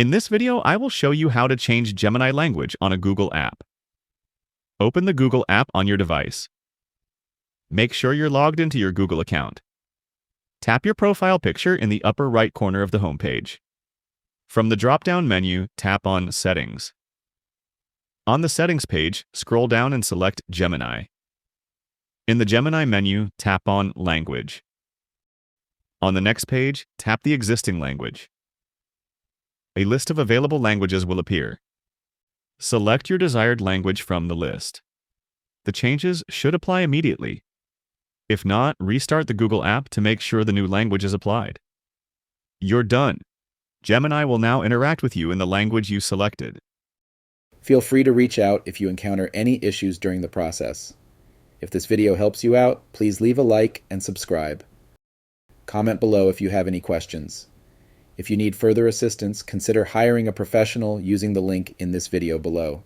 In this video, I will show you how to change Gemini language on a Google app. Open the Google app on your device. Make sure you're logged into your Google account. Tap your profile picture in the upper right corner of the homepage. From the drop-down menu, tap on Settings. On the Settings page, scroll down and select Gemini. In the Gemini menu, tap on Language. On the next page, tap the existing language. A list of available languages will appear. Select your desired language from the list. The changes should apply immediately. If not, restart the Google app to make sure the new language is applied. You're done. Gemini will now interact with you in the language you selected. Feel free to reach out if you encounter any issues during the process. If this video helps you out, please leave a like and subscribe. Comment below if you have any questions. If you need further assistance, consider hiring a professional using the link in this video below.